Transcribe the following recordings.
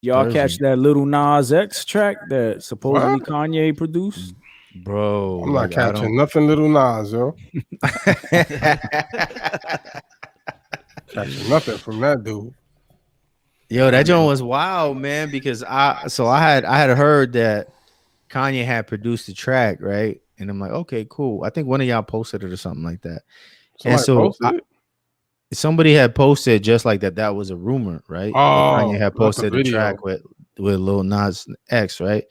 y'all catch that Lil Nas X track that supposedly What? Kanye produced? Bro, I'm not like I catching don't. nothing, Lil Nas, yo. Catching nothing from that dude. Yo, that joint was wild, man. Because I had heard that Kanye had produced the track, right? And I'm like, okay, cool. I think one of y'all posted it or something like that. And Somebody so posted it. somebody had posted just like that. That was a rumor, right? That Kanye Oh, had that's a posted a video. track with Lil Nas X, right?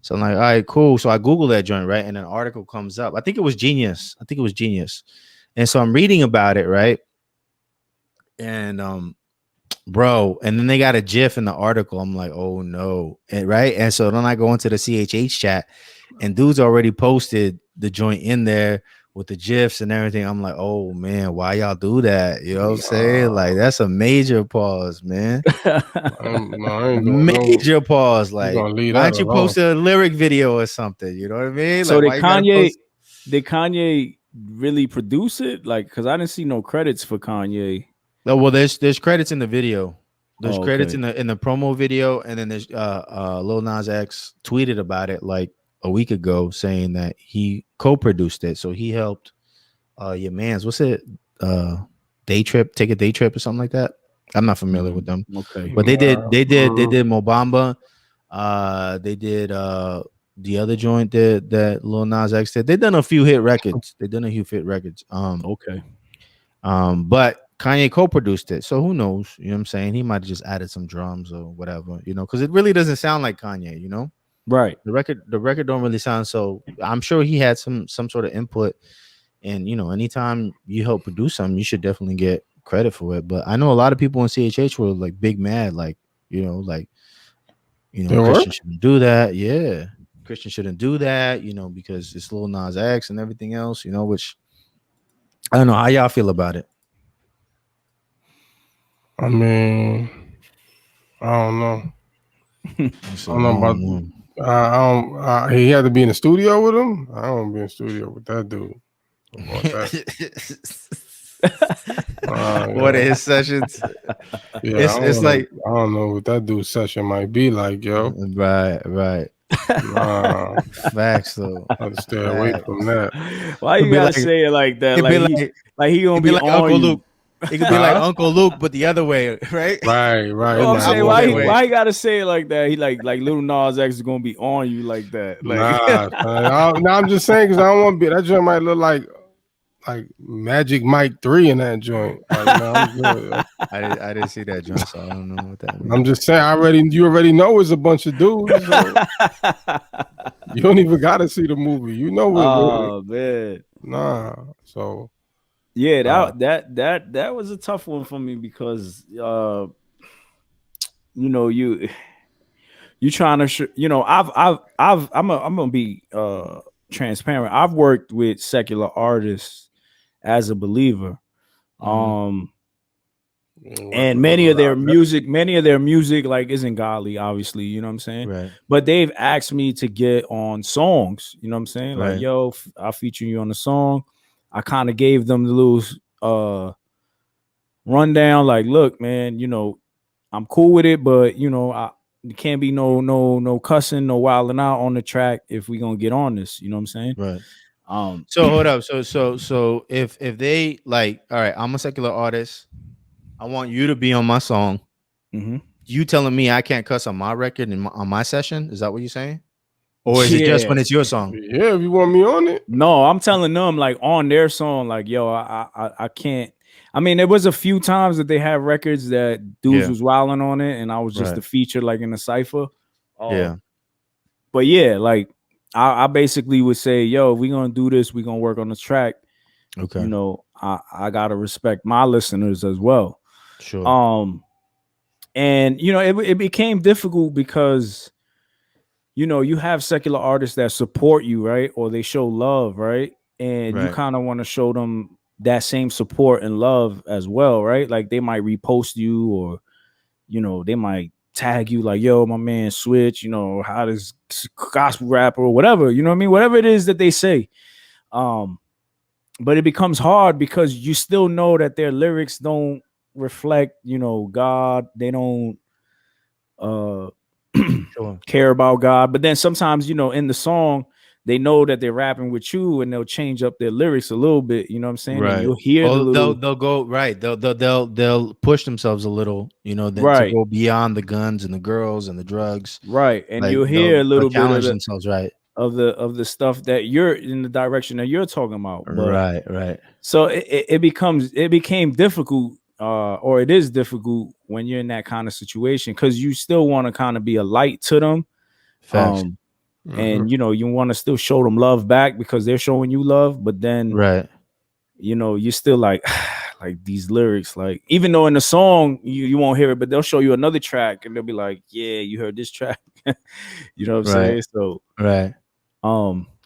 So I'm like, all right, cool. So I Google that joint, right? And an article comes up. I think it was Genius. And so I'm reading about it, right? And bro, and then they got a GIF in the article. I'm like, oh no, and right. And so then I go into the CHH chat, and dudes already posted the joint in there with the GIFs and everything. I'm like, oh man, why y'all do that? You know what I'm saying? Like that's a major pause, man. No, I ain't doing no. Major pause. You Like, gonna leave why that don't you alone? post a lyric video or something? You know what I mean? So Like, why you gotta post? did Kanye really produce it? Like, because I didn't see no credits for Kanye. Oh well, there's credits in the video. There's Oh, credits okay. in the promo video, and then there's Lil Nas X tweeted about it like a week ago, saying that he co-produced it. So he helped your man's what's it take a day trip or something like that. I'm not familiar with them, Okay. but they did Mobamba. They did the other joint that Lil Nas X did. They done a few hit records. Okay. But Kanye co-produced it, so who knows? You know what I'm saying? He might have just added some drums or whatever, you know, because it really doesn't sound like Kanye, you know. Right. The record don't really sound so. I'm sure he had some sort of input, and you know, anytime you help produce something, you should definitely get credit for it. But I know a lot of people in CHH were like big mad, like They were? Christian shouldn't do that. Yeah, Christian shouldn't do that, you know, because it's Lil Nas X and everything else, you know. Which I don't know how y'all feel about it. I mean, I don't know. I don't know about. I don't. He had to be in the studio with him. I don't be in the studio with that dude. About that. What are his sessions? Yeah, It's like I don't know what that dude's session might be like, yo. Right. Facts though. I have to stay away from that. Why you gotta say it like that? Like he gonna be like on Uncle you. Luke. It could be like Uncle Luke, but the other way, right? Right. You know what I'm saying? Why you gotta say it like that? He like Lil Nas X is gonna be on you like that. Like, I'm just saying because I don't want to be. That joint might look like Magic Mike 3 in that joint. Like, no, I'm good. I didn't see that joint, so I don't know what that means. I'm just saying, you already know it's a bunch of dudes. So you don't even gotta see the movie. You know what? Oh man. Nah. So yeah, that was a tough one for me because you know you trying to I'm gonna be transparent. I've worked with secular artists as a believer. And many of their music like isn't godly, obviously, you know what I'm saying? Right. But they've asked me to get on songs, you know what I'm saying? Right. Like, yo, I'll feature you on the song. I kind of gave them the little rundown, like, look, man, you know, I'm cool with it, but you know, it can't be no cussing, no wilding out on the track if we gonna get on this, you know what I'm saying? Right. So hold up. So if they like, all right, I'm a secular artist. I want you to be on my song. Mm-hmm. You telling me I can't cuss on my record and on my session? Is that what you're saying? Or is it just when it's your song? Yeah, if you want me on it. No, I'm telling them like on their song, like, yo, I can't. I mean, there was a few times that they had records that dudes was wilding on it, and I was just the feature, like in the cipher. But yeah, like I basically would say, yo, if we're gonna do this, we're gonna work on the track. Okay. You know, I gotta respect my listeners as well. Sure. And you know, it became difficult because you know, you have secular artists that support you, right? Or they show love, right? And you kind of want to show them that same support and love as well, right? Like they might repost you or, you know, they might tag you like, yo, my man Switch, you know, how this gospel rapper or whatever, you know what I mean? Whatever it is that they say. But it becomes hard because you still know that their lyrics don't reflect, you know, God. They don't care about God. But then sometimes, in the song, they know that they're rapping with you, and they'll change up their lyrics a little bit. You know what I'm saying? Right. And you'll hear the little. They'll go right. They'll push themselves a little, then to Right. go beyond the guns and the girls and the drugs. Right. And Like you'll hear a they'll little bit challenge themselves, right? of the stuff that you're in the direction that you're talking about. But Right. so it became difficult, or it is difficult when you're in that kind of situation, because you still want to kind of be a light to them. Facts. And you want to still show them love back because they're showing you love, but then right, you're still like these lyrics, like, even though in the song you won't hear it, but they'll show you another track and they'll be like, yeah, you heard this track. You know what I'm saying? So right.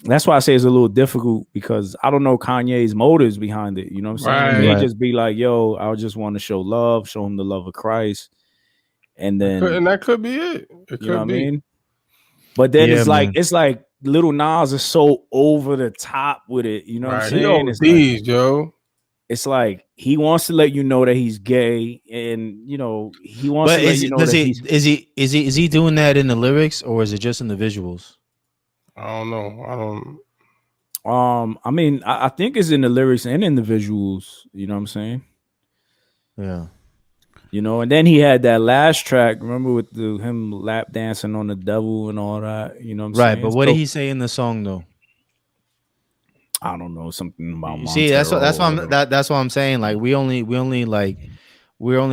That's why I say it's a little difficult, because I don't know Kanye's motives behind it. You know what I'm saying? He may just be like, yo, I just want to show love, show him the love of Christ. And then that could be it. It could you know what be. I mean? But then it's like Lil Nas is so over the top with it. You know what I'm saying? It's like he wants to let you know that he's gay, and he wants to let you know that is he doing that in the lyrics, or is it just in the visuals? I don't know. I mean, I think it's in the lyrics and in the visuals. You know what I'm saying? Yeah. And then he had that last track, remember, with him lap dancing on the devil and all that. You know what I'm saying? Right, but what did he say in the song though? I don't know, something about Montero. See, that's what I'm saying. Like we're only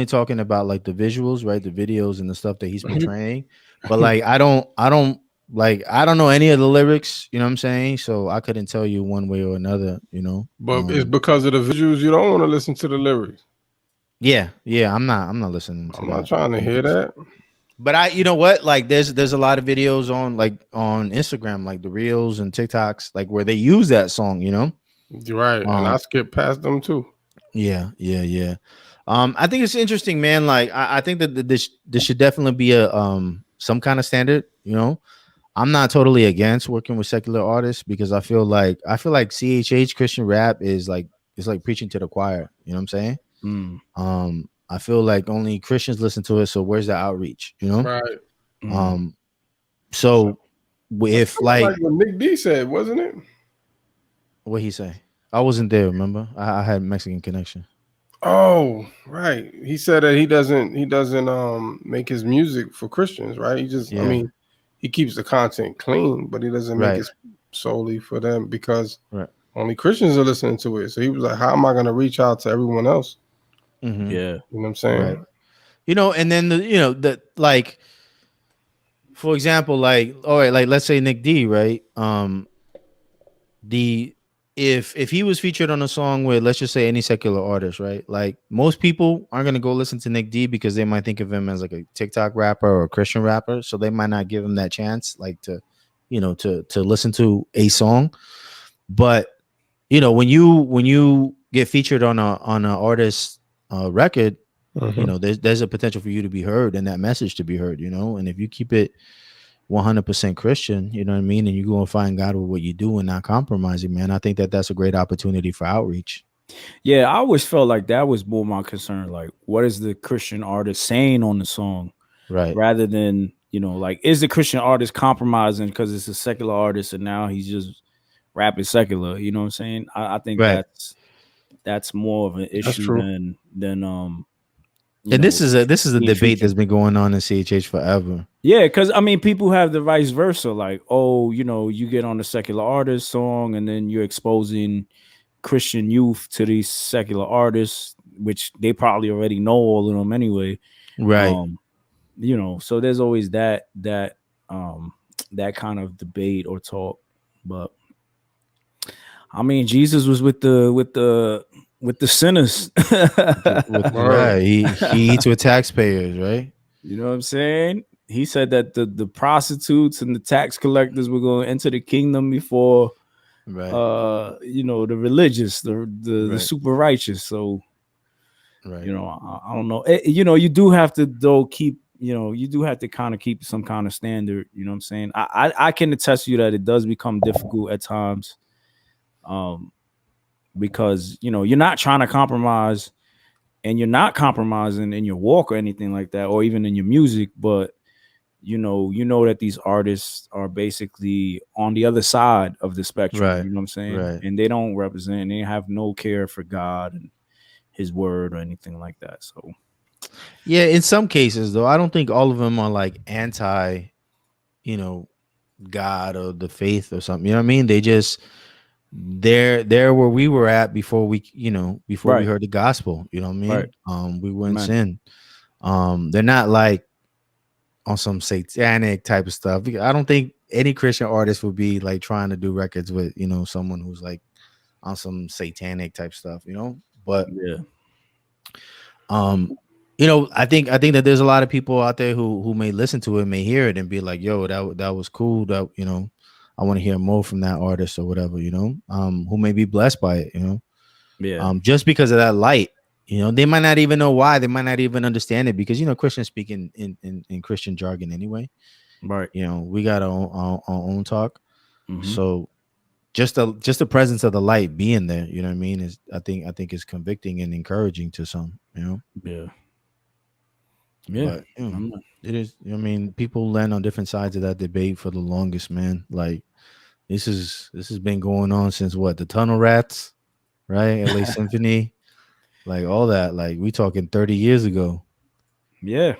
talking about like the visuals, right? The videos and the stuff that he's portraying. But like I don't know any of the lyrics, you know what I'm saying? So I couldn't tell you one way or another, But it's because of the visuals you don't want to listen to the lyrics. Yeah, I'm not listening to that. I'm not trying to hear that. But you know what? Like there's a lot of videos on Instagram, like the Reels and TikToks, like where they use that song, You're right. And I skip past them too. Yeah. I think it's interesting, man. Like I think that this should definitely be a some kind of standard, I'm not totally against working with secular artists, because I feel like CHH Christian rap is like preaching to the choir, you know what I'm saying? I feel like only Christians listen to it, so where's the outreach, Right. So if like what Nick D said, wasn't it? What he say? I wasn't there, remember? I had Mexican connection. Oh, right. He said that he doesn't make his music for Christians, right? He just I mean, he keeps the content clean, but he doesn't make it solely for them, because only Christians are listening to it. So he was like, how am I going to reach out to everyone else? Mm-hmm. Yeah. You know what I'm saying? Right. And then the like, for example, like, all right, like let's say Nick D, right? If he was featured on a song with, let's just say, any secular artist, right? Like most people aren't gonna go listen to Nick D because they might think of him as like a TikTok rapper or a Christian rapper, so they might not give him that chance, like to listen to a song. But when you get featured on an artist's record, there's a potential for you to be heard and that message to be heard, and if you keep it 100% Christian, you know what I mean, and you go and find God with what you do and not compromising, man, I think that's a great opportunity for outreach. Yeah, I always felt like that was more my concern. Like, what is the Christian artist saying on the song, right? Rather than like, is the Christian artist compromising because it's a secular artist and now he's just rapping secular? You know what I'm saying? I think that's more of an issue than and this is a debate that's been going on in CHH forever. Yeah, because I mean, people have the vice versa. Like, oh, you get on the secular artist song and then you're exposing Christian youth to these secular artists, which they probably already know all of them anyway. Right. So there's always that kind of debate or talk. But I mean, Jesus was with the sinners. Right. He eats with taxpayers, right? You know what I'm saying? He said that the prostitutes and the tax collectors were going to enter the kingdom before the religious, the super righteous. So I don't know. You do have to keep, you do have to kind of keep some kind of standard, you know what I'm saying? I can attest to you that it does become difficult at times. Because you're not trying to compromise, and you're not compromising in your walk or anything like that, or even in your music, but you know that these artists are basically on the other side of the spectrum. Right. You know what I'm saying? Right. And they don't represent. They have no care for God and His word or anything like that. So Yeah, in some cases though, I don't think all of them are like anti, you know, God or the faith or something. You know what I mean? They just they're where we were at before we, you know, before we right, heard the gospel. You know what I right, mean? We were in amen. sin. They're not like on some satanic type of stuff. I don't think any Christian artist would be like trying to do records with, you know, someone who's like on some satanic type stuff, you know. But Yeah, um you know, I think that there's a lot of people out there who may listen to it, may hear it and be like, yo, that was cool, that, you know, I want to hear more from that artist or whatever, you know, who may be blessed by it, you know, yeah, just because of that light. You know, they might not even know why, they might not even understand it, because, you know, Christians speak in Christian jargon anyway. right. You know, we got our own talk. Mm-hmm. So just the presence of the light being there, you know what I mean, is I think is convicting and encouraging to some, you know. Yeah, yeah. But you know, I'm not- it is, I mean, people land on different sides of that debate for the longest, man. Like this has been going on since what, the Tunnel Rats, right? LA Symphony, like all that. Like we talking 30 years ago. yeah.